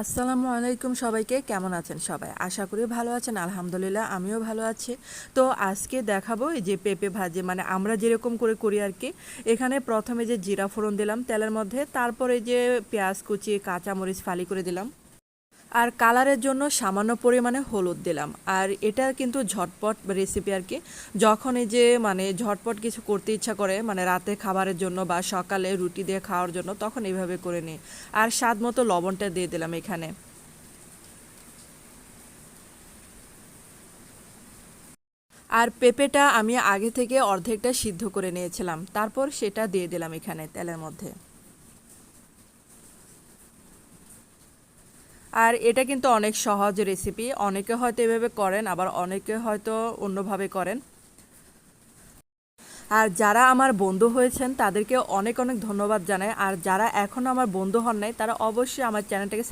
আসসালামু আলাইকুম সবাইকে, কেমন আছেন সবাই? আশা করি ভালো আছেন। আলহামদুলিল্লাহ আমিও ভালো আছি। তো আজকে দেখাবো এই যে পেঁপে ভাজি, মানে আমরা যেরকম করে করি আর কি। এখানে প্রথমে যে জিরা ফোড়ন দিলাম তেলের মধ্যে, তারপরে যে পেঁয়াজ কুচি কাঁচামরিচ ফালি করে দিলাম, আর কালারের জন্য সামান্য পরিমাণে হলুদ দিলাম। আর এটা কিন্তু ঝটপট রেসিপি আর কি। যখন এই যে মানে ঝটপট কিছু করতে ইচ্ছা করে, মানে রাতে খাবারের জন্য বা সকালে রুটি দিয়ে খাওয়ার জন্য, তখন এইভাবে করে নিই। আর স্বাদ মতো লবণটা দিয়ে দিলাম এখানে। আর পেঁপেটা আমি আগে থেকে অর্ধেকটা সিদ্ধ করে নিয়েছিলাম, তারপর সেটা দিয়ে দিলাম এখানে তেলের মধ্যে। আর এটা কিন্তু অনেক সহজ রেসিপি, অনেকে হয়তো এভাবে করেন, আবার অনেকে হয়তো অন্যভাবে করেন। আর যারা আমার বন্ধু হয়েছেন তাদেরকে অনেক অনেক ধন্যবাদ জানাই, আর যারা এখনও আমার বন্ধু হন নাই তারা অবশ্যই আমার চ্যানেলটাকে